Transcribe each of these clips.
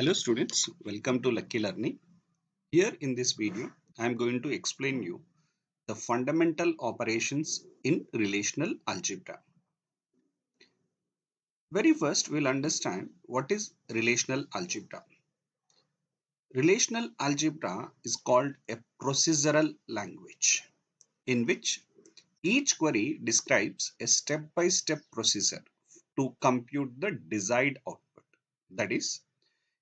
Hello students, welcome to Lucky Learning. Here in this video, I am going to explain you the fundamental operations in relational algebra. Very first, we'll understand what is relational algebra. Relational algebra is called a procedural language in which each query describes a step-by-step procedure to compute the desired output. That is,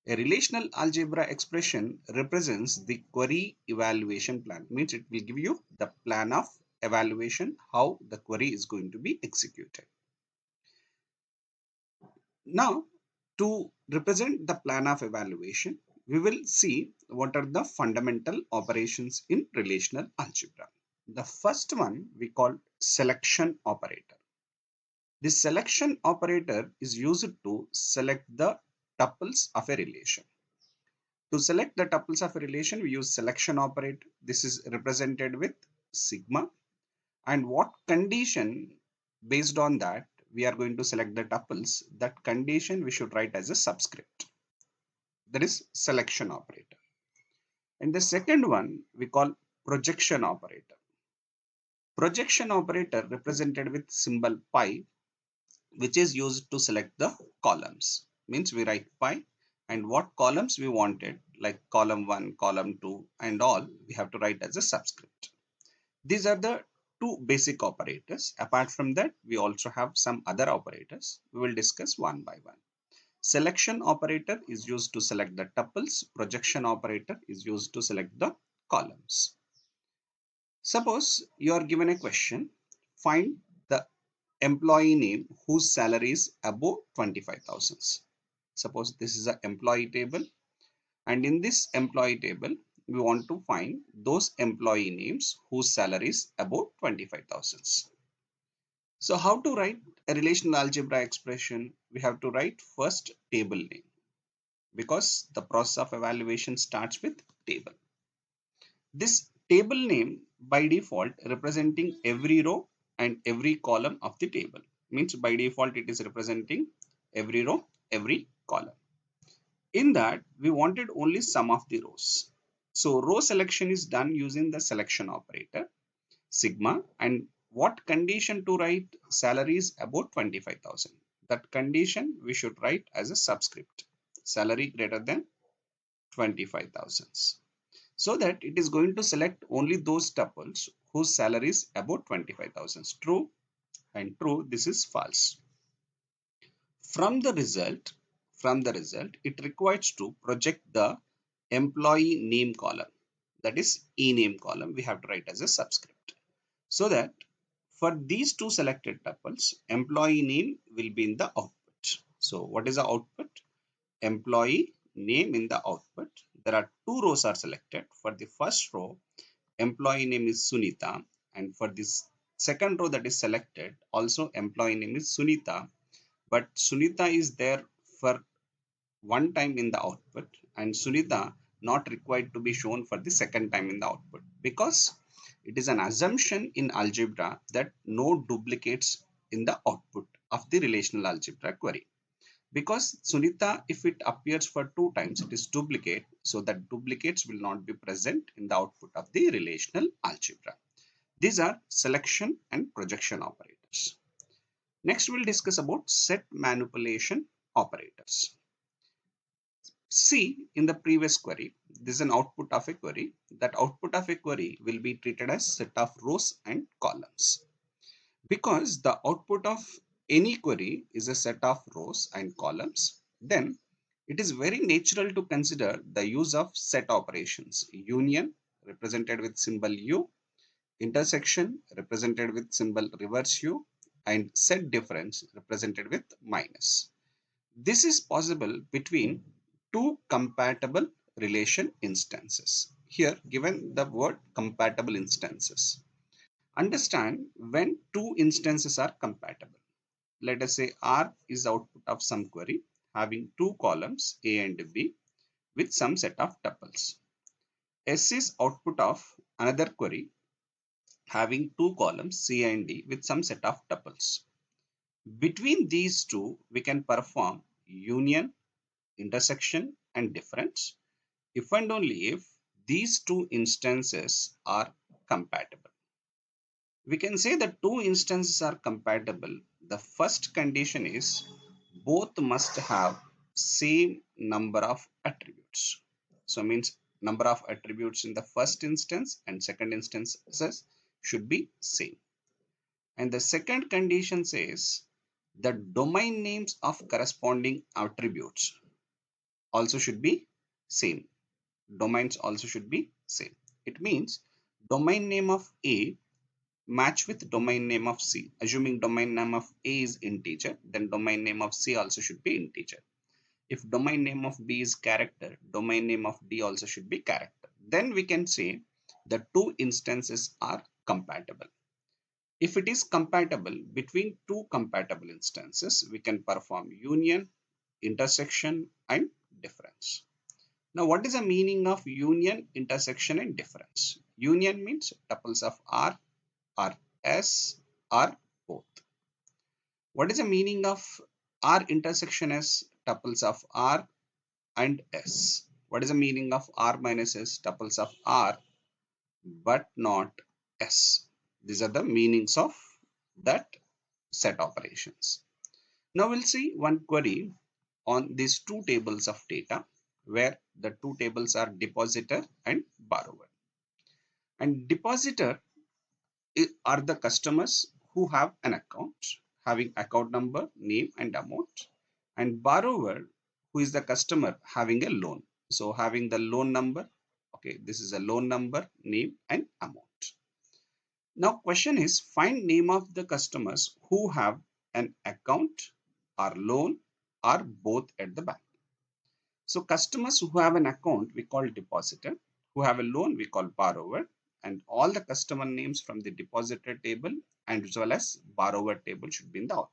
a relational algebra expression represents the query evaluation plan. Means it will give you the plan of evaluation, how the query is going to be executed. Now, to represent the plan of evaluation, we will see what are the fundamental operations in relational algebra. The first one we call selection operator. This selection operator is used to select the tuples of a relation. To select the tuples of a relation, we use selection operator. This is represented with sigma. And what condition, based on that, we are going to select the tuples, that condition we should write as a subscript. That is selection operator. And the second one we call projection operator. Projection operator represented with symbol pi, which is used to select the columns. Means we write pi and what columns we wanted, like column 1, column 2 and all, we have to write as a subscript. These are the two basic operators. Apart from that, we also have some other operators. We will discuss one by one. Selection operator is used to select the tuples. Projection operator is used to select the columns. Suppose you are given a question, find the employee name whose salary is above 25,000. Suppose this is an employee table, and in this employee table we want to find those employee names whose salary is above 25,000. So how to write a relational algebra expression? We have to write first table name, because the process of evaluation starts with table. This table name by default representing every row and every column of the table. Means by default it is representing every row, every column. In that we wanted only sum of the rows. So row selection is done using the selection operator sigma, and what condition to write salary is about 25,000. That condition we should write as a subscript, salary greater than 25,000. So that it is going to select only those tuples whose salary is about 25,000. True and true, this is false. From the result, it requires to project the employee name column, that is e name column, we have to write as a subscript. So that for these two selected tuples, employee name will be in the output. So what is the output? Employee name in the output. There are two rows are selected. For the first row, employee name is Sunita, and for this second row that is selected, also employee name is Sunita, but Sunita is there for one time in the output and Sunita not required to be shown for the second time in the output, because it is an assumption in algebra that no duplicates in the output of the relational algebra query. Because Sunita, if it appears for two times, it is duplicate, so that duplicates will not be present in the output of the relational algebra. These are selection and projection operators. Next, we'll discuss about set manipulation operators. See, in the previous query, this is an output of a query. That output of a query will be treated as set of rows and columns. Because the output of any query is a set of rows and columns, then it is very natural to consider the use of set operations. Union, represented with symbol U, intersection, represented with symbol reverse U, and set difference, represented with minus. This is possible between two compatible relation instances. Here given the word compatible instances. Understand when two instances are compatible. Let us say R is output of some query having two columns A and B with some set of tuples. S is output of another query having two columns C and D with some set of tuples. Between these two, we can perform union, intersection and difference if and only if these two instances are compatible. We can say that two instances are compatible. The first condition is both must have same number of attributes. So means number of attributes in the first instance and second instances should be same. And the second condition says the domain names of corresponding attributes also should be same. Domains also should be same. It means domain name of A match with domain name of C. Assuming domain name of A is integer, then domain name of C also should be integer. If domain name of B is character, domain name of D also should be character. Then we can say the two instances are compatible. If it is compatible between two compatible instances, we can perform union, intersection, and difference. Now, what is the meaning of union, intersection, and difference? Union means tuples of R or S or both. What is the meaning of R intersection S tuples of R and S? What is the meaning of R minus S tuples of R but not S? These are the meanings of that set operations. Now we'll see one query on these two tables of data where the two tables are depositor and borrower. And depositor are the customers who have an account having account number, name and amount, and borrower who is the customer having a loan. So having the loan number, okay, this is a loan number, name and amount. Now question is find name of the customers who have an account or loan or both at the bank. So customers who have an account we call depositor, who have a loan we call borrower, and all the customer names from the depositor table and as well as borrower table should be in the output.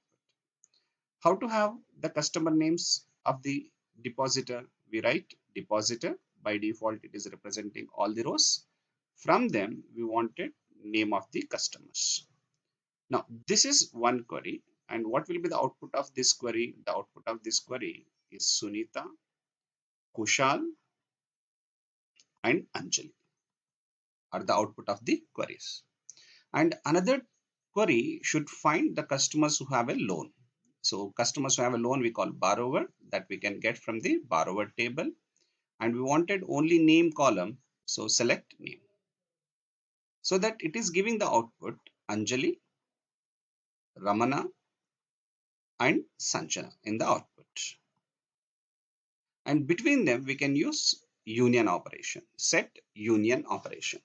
How to have the customer names of the depositor? We write depositor. By default it is representing all the rows. From them we wanted name of the customers. Now this is one query, and what will be the output of this query? The output of this query is Sunita, Kushal and Anjali are the output of the queries. And another query should find the customers who have a loan. So customers who have a loan we call borrower, that we can get from the borrower table, and we wanted only name column, so select name. So that it is giving the output Anjali, Ramana and Sanjana in the output. And between them we can use union operation, set union operation.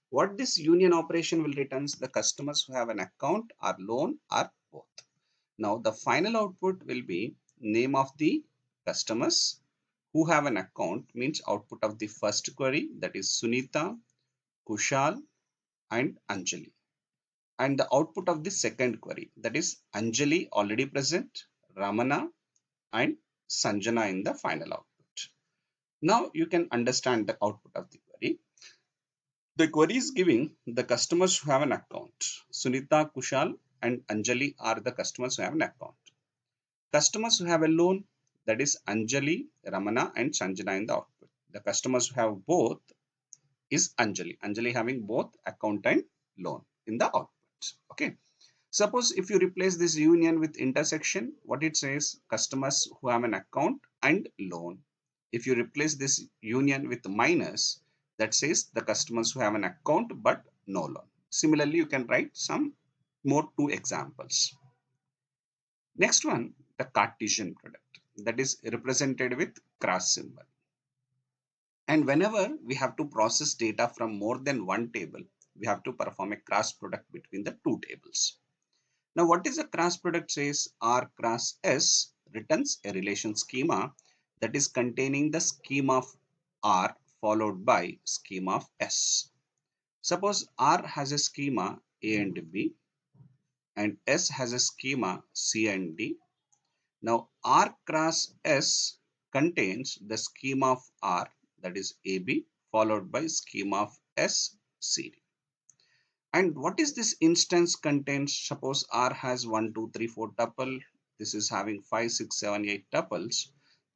What this union operation will return the customers who have an account or loan or both. Now the final output will be name of the customers who have an account, means output of the first query, that is Sunita, Kushal and Anjali. And the output of the second query, that is Anjali already present, Ramana and Sanjana in the final output. Now you can understand the output of the query. The query is giving the customers who have an account. Sunita, Kushal and Anjali are the customers who have an account. Customers who have a loan, that is Anjali, Ramana and Sanjana in the output. The customers who have both is Anjali. Anjali having both account and loan in the output. Okay. Suppose if you replace this union with intersection, what it says, customers who have an account and loan. If you replace this union with minus, that says the customers who have an account but no loan. Similarly, you can write some more two examples. Next one, the Cartesian product, that is represented with cross symbol. And whenever we have to process data from more than one table, we have to perform a cross product between the two tables. Now, what is a cross product says? R cross S returns a relation schema that is containing the schema of R followed by schema of S. Suppose R has a schema A and B and S has a schema C and D. Now R cross S contains the schema of R, that is AB, followed by schema of S, CD. And what is this instance contains? Suppose R has 1, 2, 3, 4 tuple. This is having 5, 6, 7, 8 tuples.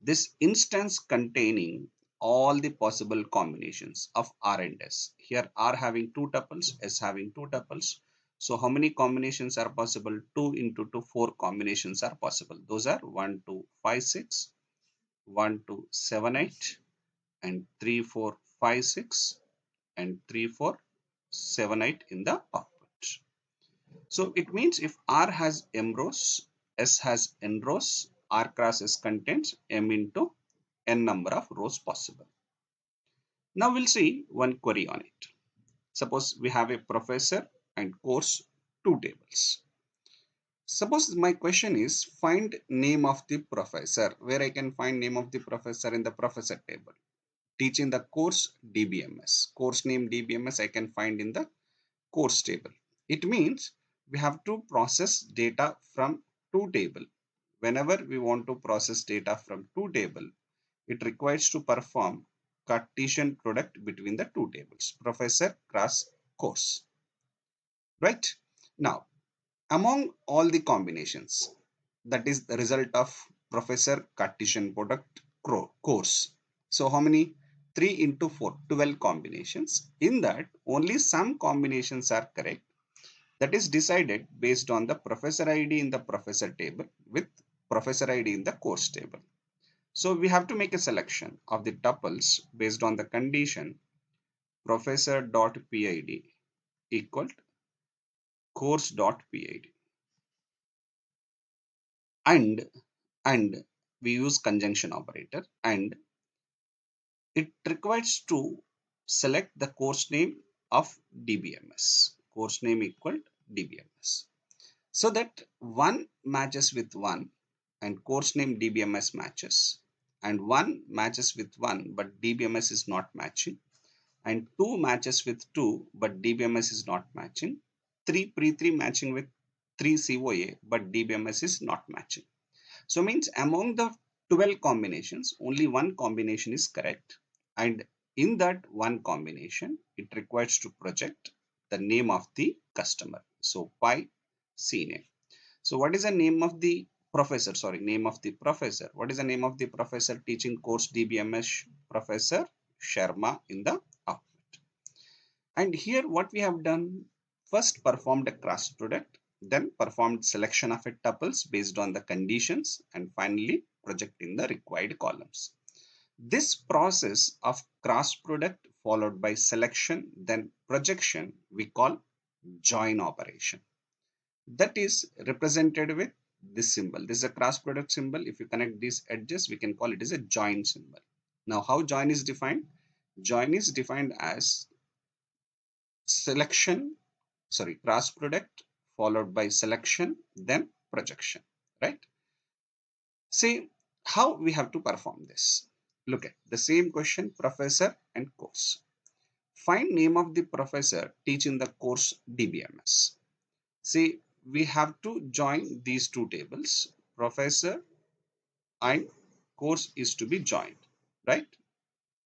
This instance containing all the possible combinations of R and S. Here R having two tuples, S having two tuples. So how many combinations are possible? 2 into 2, 4 combinations are possible. Those are 1, 2, 5, 6, 1, 2, 7, 8, and 3, 4, 5, 6, and 3, 4, 7, 8 in the output. So it means if R has m rows, S has n rows, R cross S contains m into n number of rows possible. Now we'll see one query on it. Suppose we have a professor and course, two tables. Suppose my question is find name of the professor, where I can find name of the professor in the professor table. Teaching the course DBMS, course name DBMS I can find in the course table. It means we have to process data from two table. Whenever we want to process data from two table, it requires to perform Cartesian product between the two tables, professor cross course. Right? Now, among all the combinations, that is the result of professor Cartesian product course. So how many? 3 into 4, 12 combinations. In that, only some combinations are correct. That is decided based on the professor ID in the professor table with professor ID in the course table. So we have to make a selection of the tuples based on the condition professor.pid equal course.pid, and and we use conjunction operator, and it requires to select the course name of DBMS, course name equal DBMS, so that one matches with one and course name DBMS matches, and one matches with one but DBMS is not matching, and 2 matches with 2 but DBMS is not matching, 3 pre-3 matching with 3 COA but DBMS is not matching. So means among the 12 combinations, only one combination is correct, and in that one combination it requires to project the name of the customer. So pi C name. So what is the name of the professor? Sorry, name of the professor. What is the name of the professor teaching course DBMS? Professor Sharma in the output. And here what we have done, first performed a cross product, then performed selection of a tuples based on the conditions, and finally projecting the required columns. This process of cross product followed by selection then projection we call join operation. That is represented with this symbol. This is a cross product symbol. If you connect these edges, we can call it as a join symbol. Now how join is defined? Join is defined as selection, sorry, cross product followed by selection then projection, right? See how we have to perform this. Look at the same question, professor and course. Find name of the professor teaching the course DBMS. See, we have to join these two tables, professor and course is to be joined, right?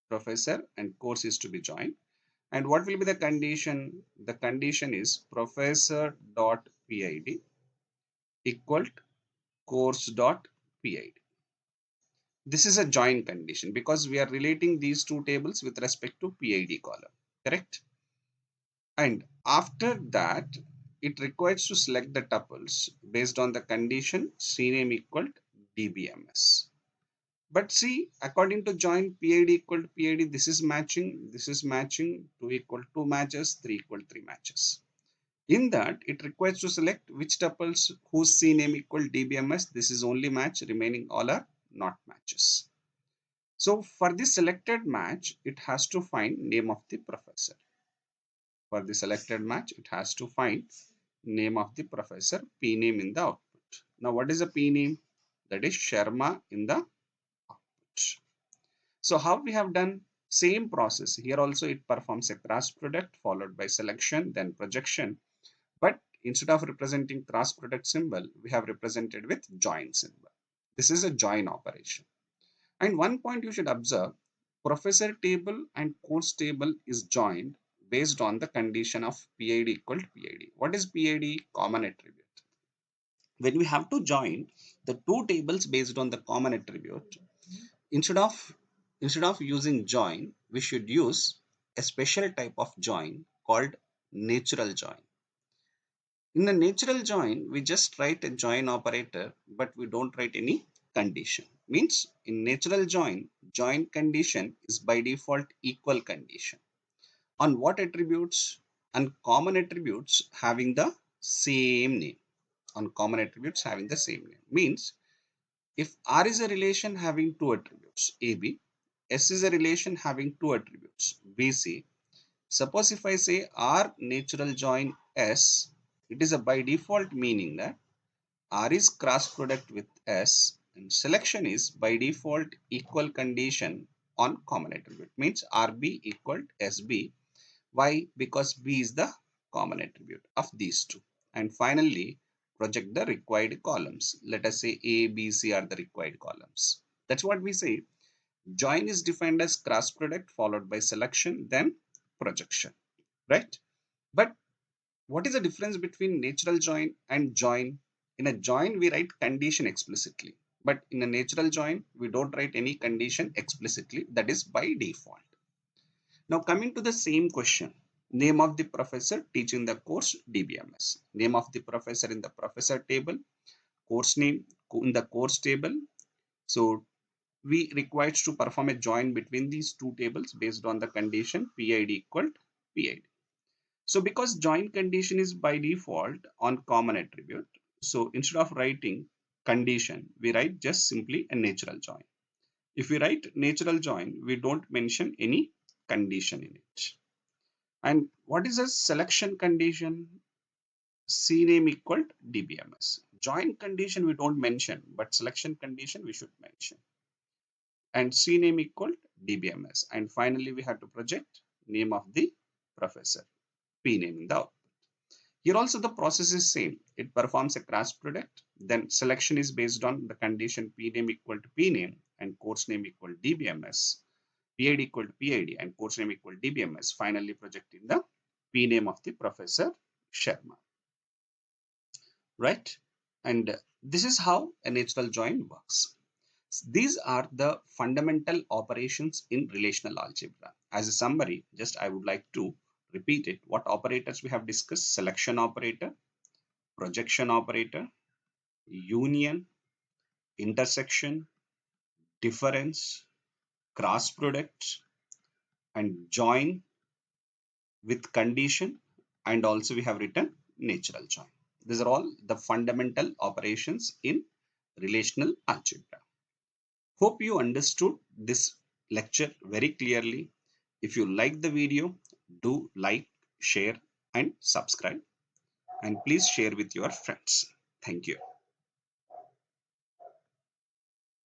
Professor and course is to be joined. And what will be the condition? The condition is professor.pid equal course.pid. This is a join condition because we are relating these two tables with respect to PID column, correct? And after that, it requires to select the tuples based on the condition CNAME equal DBMS. But see, according to join PID equal to PID, this is matching, 2 equal 2 matches, 3 equal 3 matches. In that, it requires to select which tuples whose CNAME equal DBMS, this is only match, remaining all are not matches. So for the selected match, it has to find name of the professor. For the selected match, it has to find name of the professor, P name in the output. Now what is the P name? That is Sharma in the output. So how we have done? Same process. Here also it performs a cross product followed by selection, then projection. But instead of representing cross product symbol, we have represented with join symbol. This is a join operation. And one point you should observe, professor table and course table is joined based on the condition of PID equal to PID. What is PID? Common attribute. When we have to join the two tables based on the common attribute, instead of using join, we should use a special type of join called natural join. In a natural join, we just write a join operator, but we don't write any condition. Means in natural join, join condition is by default equal condition. On what attributes? On common attributes having the same name. On common attributes having the same name. Means if R is a relation having two attributes, AB, S is a relation having two attributes, BC. Suppose if I say R natural join S, it is a by default meaning that R is cross product with S and selection is by default equal condition on common attribute. Means RB equal SB. Why? Because B is the common attribute of these two. And finally, project the required columns. Let us say A, B, C are the required columns. That's what we say. Join is defined as cross product followed by selection, then projection, right? But what is the difference between natural join and join? In a join, we write condition explicitly. But in a natural join, we don't write any condition explicitly. That is by default. Now coming to the same question. Name of the professor teaching the course DBMS. Name of the professor in the professor table. Course name in the course table. So we required to perform a join between these two tables based on the condition PID equal PID. So because join condition is by default on common attribute, so instead of writing condition, we write just simply a natural join. If we write natural join, we don't mention any condition in it. And what is a selection condition? CNAME equal DBMS. Join condition we don't mention, but selection condition we should mention. And CNAME equal DBMS. And finally, we have to project name of the professor, P name in the output. Here also the process is same. It performs a cross product. Then selection is based on the condition P name equal to P name and course name equal DBMS. PID equal to PID and course name equal DBMS. Finally projecting the P name of the professor Sharma. Right? And this is how a natural join works. These are the fundamental operations in relational algebra. As a summary, just I would like to repeat it. What operators we have discussed? Selection operator, projection operator, union, intersection, difference, cross product, and join with condition, and also we have written natural join. These are all the fundamental operations in relational algebra. Hope you understood this lecture very clearly. If you like the video, do like, share and subscribe, and please share with your friends. Thank you.